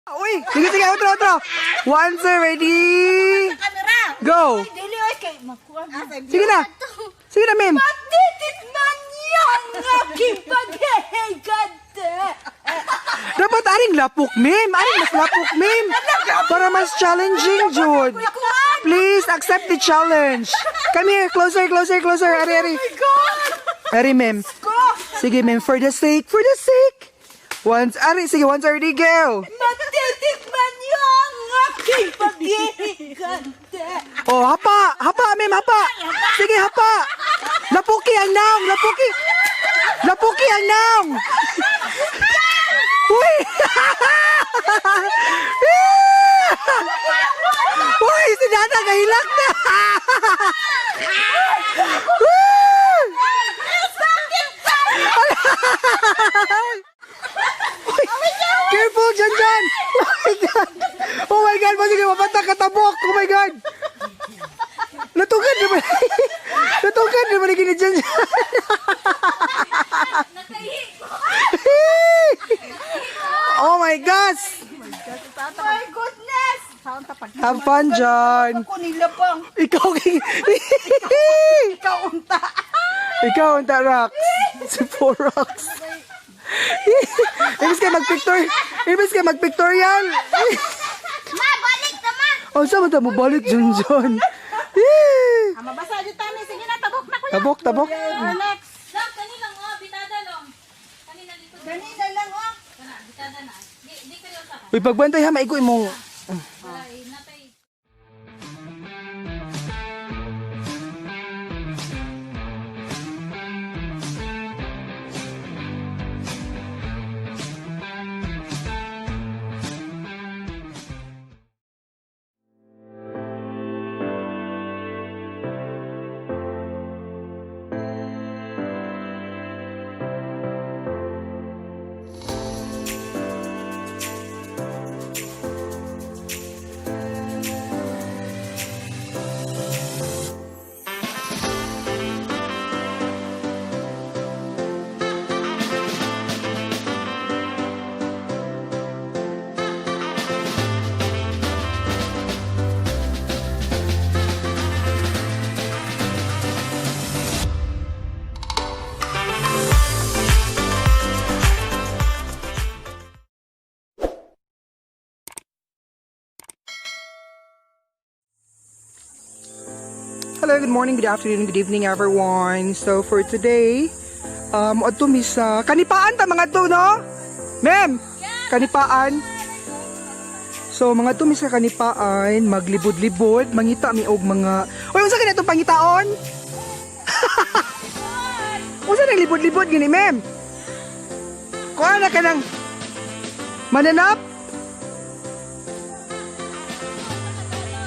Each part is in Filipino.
Uy, sige, outro. One, sir, ready? Go. Sige na, ma'am. Matitikman niya ang aking paghihigante. Dapat aring lapok, ma'am. Aring mas lapok, ma'am. Para mas challenging, Jude. Please accept the challenge. Come here, closer. Ari. Ari, ma'am. Sige, ma'am, for the sake. Once already, go. Matitikman niya ang aking paghihigante. Oh, hapa, ma'am, hapa. Sige, hapa. Lapuki ang naong. Uy! Uy, si Dada kahilak na. Careful, Jan. Oh my God, sige, mapatak katabok. Oh my God. Natugan naman gini Jan. Oh my gosh. My goodness. Have fun, John. Ako nilabang. Ikaw unta, Rox. Si 4 Rox. Ibig kayo mag-pictorial. Ma, balik naman. Oh, saan mo balik, John? Mabasa dito tayo. Sige na, tabok na ko yan. Tabok. Next. Lang, kanina nga, bitada lang. Kanina dito. Ganina lang, oh. Kana, bitada na. Di kayo sa Uy, pagbantay ha, maikoy mo. wala eh, natay. Hello, good morning, good afternoon, good evening everyone. So for today, adto mi sa Kanipaan ta mga to, no? Ma'am, Kanipaan. So mga to mi sa Kanipaan, maglibod-libod, mangita mi og mga. Oy, unsa kani itong pangitaon? Unsa nang libod-libod gini, ma'am? Kuha na ka ng mananap?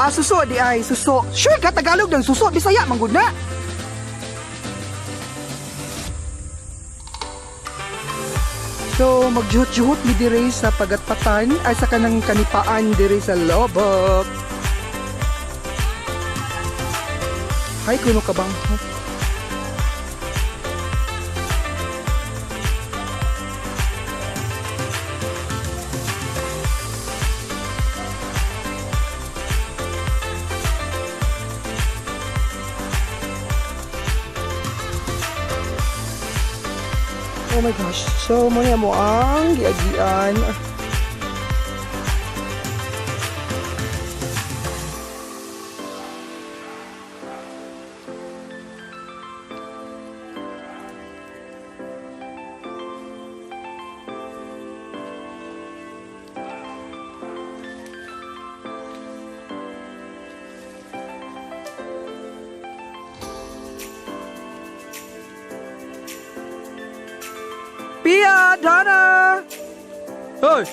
Suso di ay, suso. Sure ka, Tagalog ng suso. Bisaya, manggod na. So, magjuhot-juhot mi dire sa pagatpatan ay sa kanang Kanipaan dire sa Lapok. Ay, kuno ka bang? Oh my gosh. So, muna mo ang giagian. Pia, Donna! Hoy!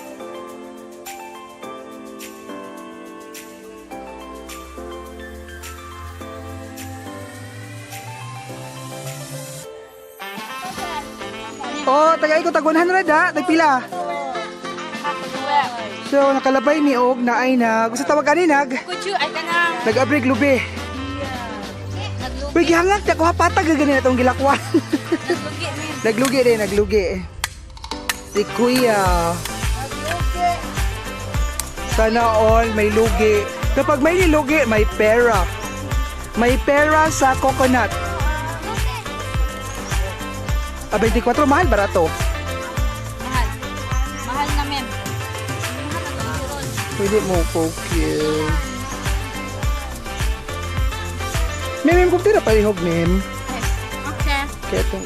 Oh, tagay ko tag 100 ha, tagpila. So nakalabay ni og na ay gusto tawag kaninag. Kuchu, ay ka na. Nag-abrig lubi. Uy, gihangak ta ko hapatag gani na tong gilakwan. Naglugi. Si Kuya. Sana all may lugi. Kapag may nilugi, may pera. May pera sa coconut. 24, mahal, barato. Mahal. Mahal na, mem. Mahal na tuloy. Pwede mo focus. Mem, kung tira palihog, mem. Okay. Kaya itong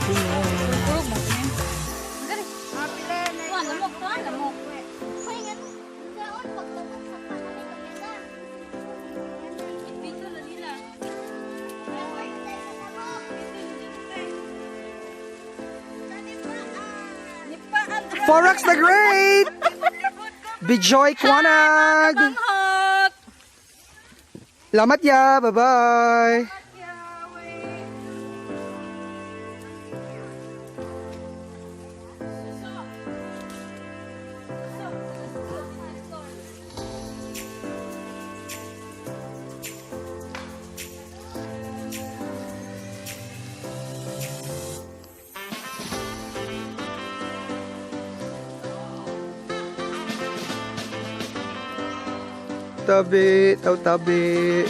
Purog mo, mem. Gari. Tuwan, lamok. Tuwan, lamok. Pito na nila. Forex the Great! Bijoy Kwanag! Hot! Lamat ya! Bye-bye! Tabi, tabi.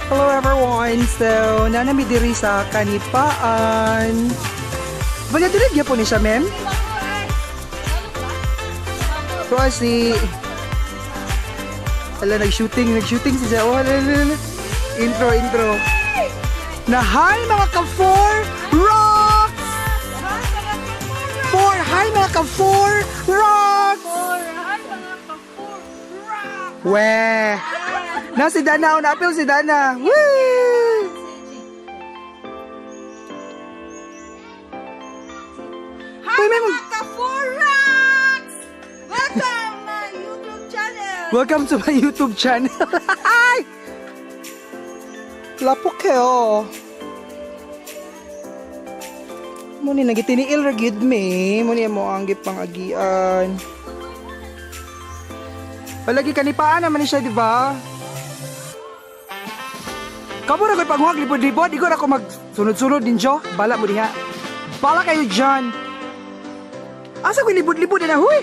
Hello everyone. So, nanami diri sa Kanipaan. Wala dili gyapon ni siya, ma'am. So si nag-shooting si siya. Oh, intro. Na hi mga ka-4 rocks! Hi mga ka-4 rocks! Weh! Na si Dana, napil si Dana. Woo! Hi mga ka-4rocks! Welcome my YouTube channel! Welcome to my YouTube channel. Hi! Lapok Kaayo. Muni nagitiniil ra gyud me. Muni mo ang gipangagian. Palagi Kanipaan naman ni siya, di ba? Kamu na ko'y panghuwag libod-libod. Igo na ako magsunod-sunod din, Jo. Bala mo diha. Bala kayo dyan. Asa ko'y libod-libod na, huy?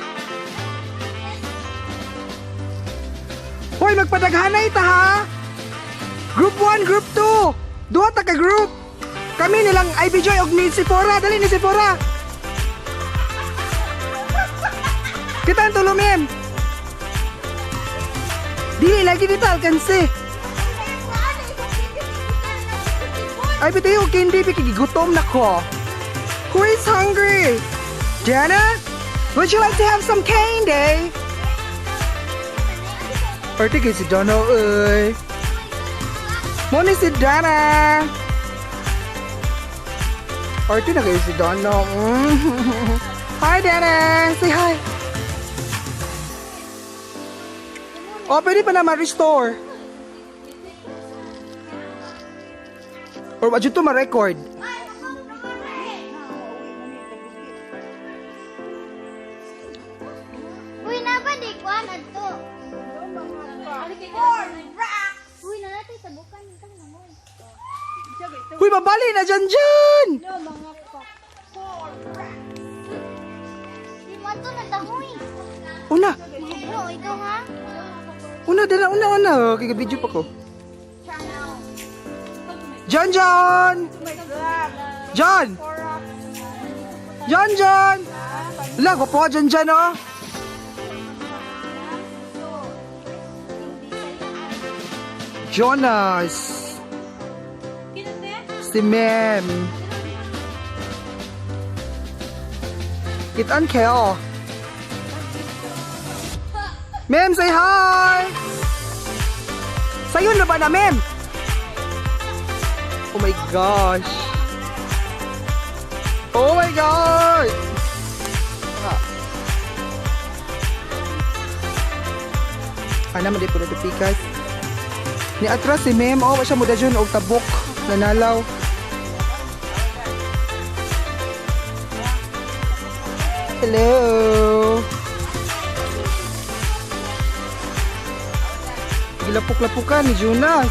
Hoy, magpadaghanay ta, ha? Group 1, Group 2. Duha ta ka group. Kami nilang Ivy Joy og ni Sephora. Dali ni Sephora. Kita ang tulo, ma'am. Dili lagi dito alkansi. Ay, bitayo, candy, gigutom na ko. Who is hungry? Jana? Would you like to have some candy? Arte kayo si Dana, uy. Muna si Dana. Arte na kayo si Dana. Hi, Dana. Say hi. Oh, pwede pa na ma-restore. Or ba dito ma-record? Uy, nabadik ko na to. Uy, nalatay sa bukan ito naman. Uy, babali na dyan! Di mo ito natahoy. Una! Bro, ikaw ha? Una! Kaya-video pa ko. John! Wala, gwapo ka dyan, oh. Jonas. Si Mem. Kitaan kayo. Mem, say hi! Sayo na ba na, Mem? Oh my gosh. Oh my god. Ana man di po na pikas. Ni atras si Mem, oh, siya mo dayon og tabok nanalaw. Hello. Gilapok-lapukan ni Jonas.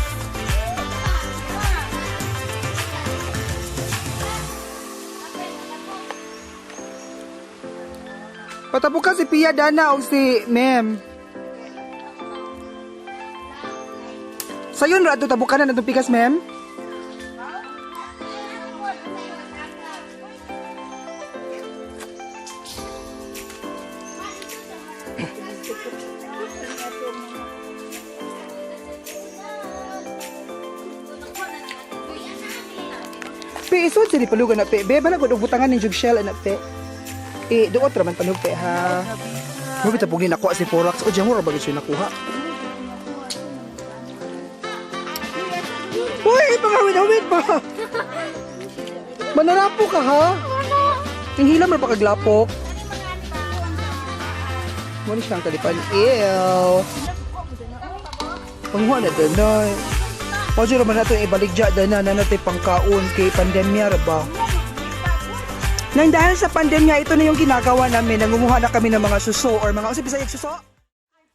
Patapukan si Pia, Dana o si Mem. Sayon ra ato tabukanan atong pikas, Mem. Pe, isod siya di palugan na, pe. Be, ba na kung butangan ng jug shell, anak, pe. Doot raman panug, pe, ha. Mabita pong ninakuha si Forax. O, diyan mo ra bagay siya nakuha. Uy, pangawid-awid ba? Manarapo ka, ha? Ang hilam ra pa kaglapok. Muna siya ang kalipan. Ew. Panghuwa na danay. Pwede naman natin ibaligya na natin pangkaon kay pandemya ba? Nang dahil sa pandemya, ito na yung ginagawa namin. Nangunguha na kami ng mga suso or mga... Kasi Bisayag suso?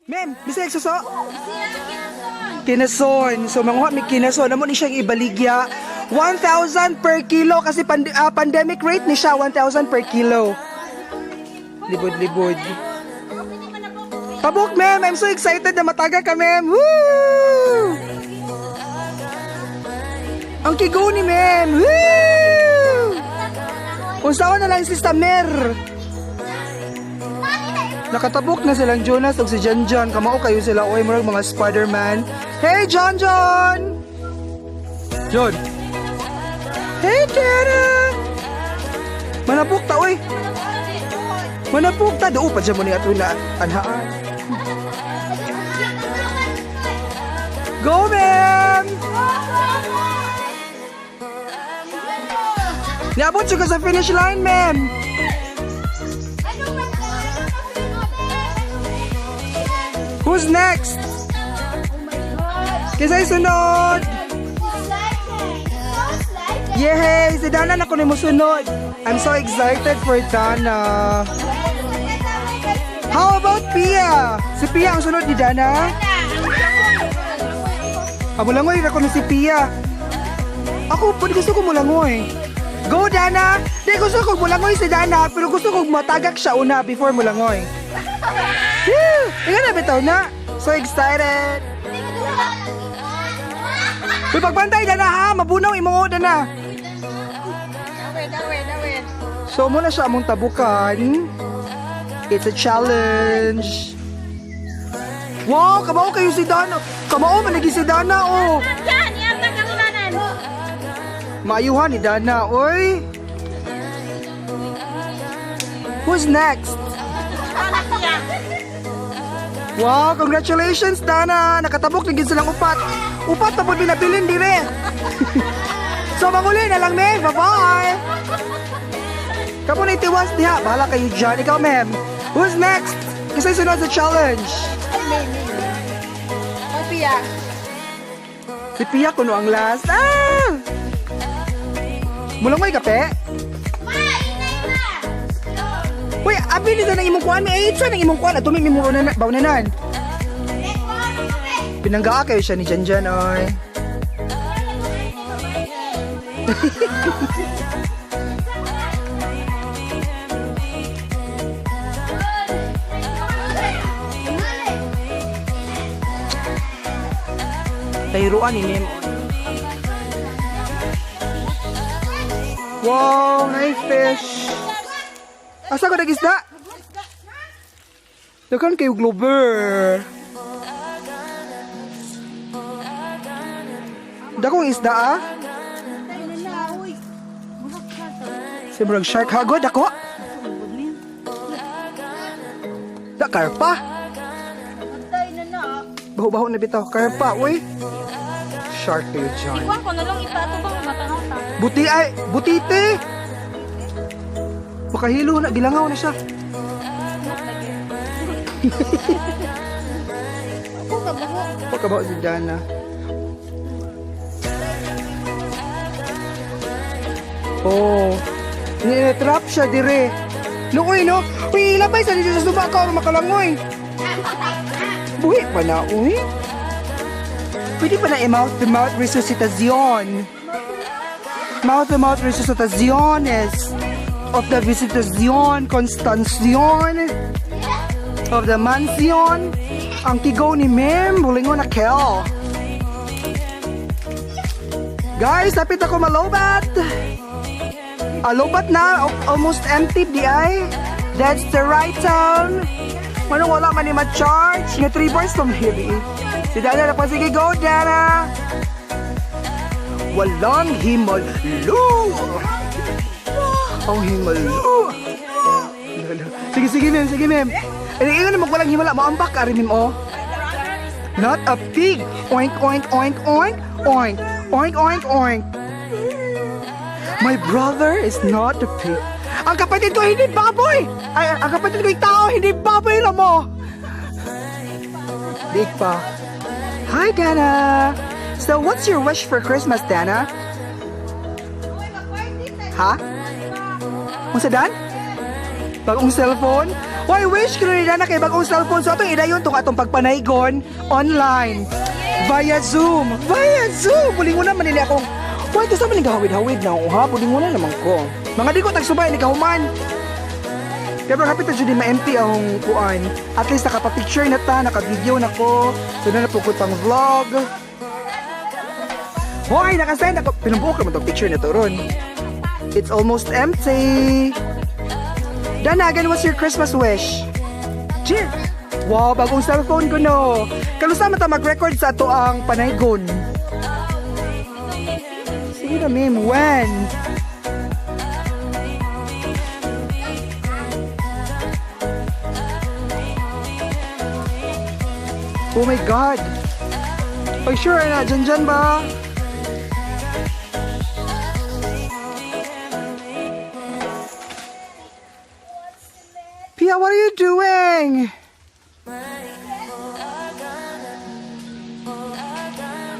Ma'am, Bisayag suso? Kinason. So, manguha may kinason. Naman ni siyang ibaligya. 1,000 per kilo kasi pandemic rate ni siya 1,000 per kilo. Libod-libod. Pabok, ma'am. I'm so excited na mataga ka, ma'am. Woo! Ang kigo ni ma'am. Woo! Kung saan na lang si Stamer. Nakatabok na silang Jonas o si Janjan. Kamao kayo sila. Oy, murag mga Spider-Man. Hey, Janjan! John. Hey, Tara! Manapok ta, oy. Manapok ta. Doon pa dyan mo ni ato na anhaan. Go, ma'am! Niabot siya ka sa finish line, ma'am. Who's next? Kisa'y sunod. Yay! Si Dana na ko ni mo sunod. I'm so excited for Dana. How about Pia? Si Pia ang sunod ni Dana? Mulangoy na ko ni si Pia. Ako, gusto ko mulangoy. Go, Dana! Di gusto ko mulangoy si Dana, pero gusto ko matagak siya una before mulangoy. Woo! Ika na, bitaw na. So excited. Uy, pagbantay, Dana, ha? Mabunaw, imungo, Dana. Dawid. So, muna siya among tabukan. It's a challenge. Wow, kamao kayo si Dana. Kamao, managi si Dana, oh. Yan, yata kasulanan. Maayuhan ni Dana, oy. Who's next? Wow, congratulations, Dana. Nakatabok na gid silang upat. Upat pa po binabilin, dire. So, manguli na lang, ma'am. Bye-bye. Kapo na itiwas diha. Bahala kayo dyan. Ikaw, ma'am. Who's next? Kasi sunod sa challenge. Pia. Si Pia kuno ang last. Ah! Mulang may kape? Uy, abili na ng imong kuhan. May 8 sa ng imong kuhan. At tuming imong baunanan. Pinanggaa kayo siya ni Janjan, oy. Tayruan ni Mem. Wow, nice fish. Asa ko nagisda? Dakan kayo glober. Dakong isda, ah? Simurang shark hagod ako. Da karpa. Baho-baho na bitaw. Karpa, uy. Shark kayo dyan. Ikuan ko na lang ipato bang matanaw ta. Buti ay, butite. Makahilo na, gilangaw na siya. Pagkabaw si Dana. Oh. Nitrap siya dire. Lukoy, no? Uy, ilabay sa dito sa suba ka makalangoy. Buhi pa na, uy. Pwede pa na i-mouth-to-mouth resuscitasyon. Mouth-to-mouth resuscitaciones of the visitasyon, constansyon of the mansion. Ang kigaw ni Mem, bulingon na kel. Guys, napit ako malobat. Lobat na, almost empty di ay. That's the right town. Manong wala man ni ma-charge. Nga 3 bars from here. Si Dana na pa, sige go Dana. Walang himalo. Ang himalo. Sige ma'am. Ingon na walang himala, maambak ka rin ma'am oh. Not a pig. Oink, oink, oink, oink, oink. Oink, oink, oink. My brother is not a pig. Ang kapatid ko hindi baboy. Ay, ang kapatid ko yung tao, hindi baboy na mo. Big pa. Hi, Dana. So, what's your wish for Christmas, Dana? Ha? Kung sa Dan? Bagong cellphone? Why wish ko ni Dana kay bagong cellphone? So, itong idayon itong atong pagpanaygon online. Via Zoom. Buling mo naman nila akong why, ito sa maning gahawid-hawid na ha? Buling mo na naman ko. Mga di ko tagsubay, ni kahuman. Pero kapit na dyan din ma-empty ang kuan. At least nakapapicture na ta, naka-video na ko. So na napukot pang vlog. Hoy, nakasend ako. Pinambuok naman itong picture na to ron. It's almost empty. Dana, again, what's your Christmas wish? Cheer! Wow, bagong cellphone ko no. Kalusa man ta mag-record sa ato ang panaygon. Sige na, ma'am. When? Oh my God. Pag sure na, dyan ba? Pia, what are you doing?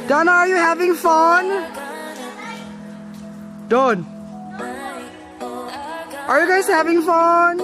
Donna, are you having fun? Don, are you guys having fun?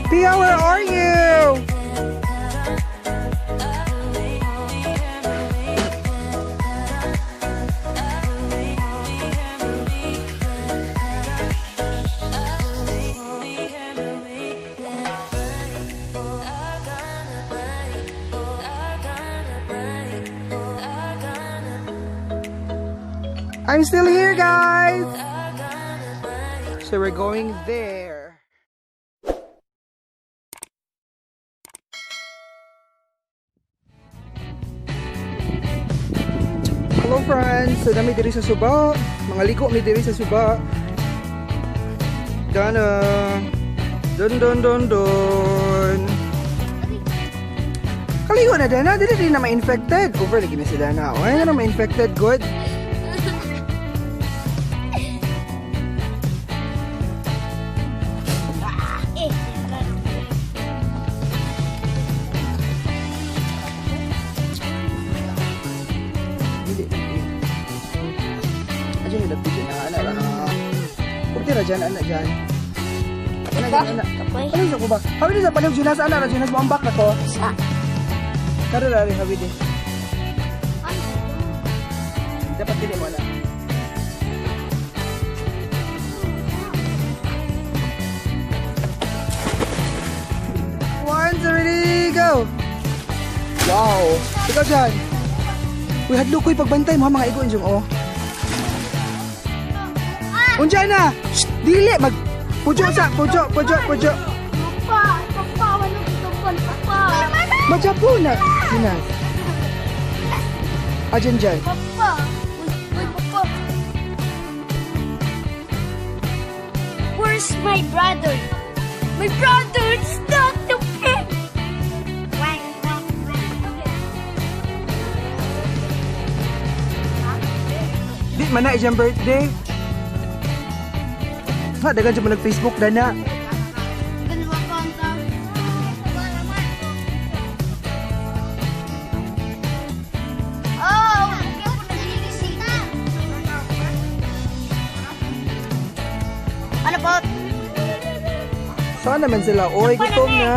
Pia, where are you? I'm still here, guys. So we're going there. Hello friends, so nami diri sa suba. Mga ligo mi diri sa suba. Dana. Don. Kaligo na Dana, dili na ma-infected. Over lagi na si Dana. Ay na ma-infected good. Dyan, anak dyan. Anak. Ano sa ko ba? Hawi sa panig Junas, anak na Junas, maambak na ko. Kada dari hawi din. Dapat dili mo na. One, two, ready, go! Wow! Ikaw dyan! Uy, hadlo ko'y pagbantay mo ha, mga igon dyan, oh. Undiyan na! Shh! Dili! Mag... Pujo sa! Pujo! Pujo! Pujo! Papa, wala dito po, papa. Madyapo na! Sina? Ah, dyan dyan. Papa. Uy, papa. Where's my brother? My brother is not the pig. Di, mana ijang birthday. Ha, dagan dyan mo nag-Facebook na na. Ano po? Saan naman sila? Oy, gutom na.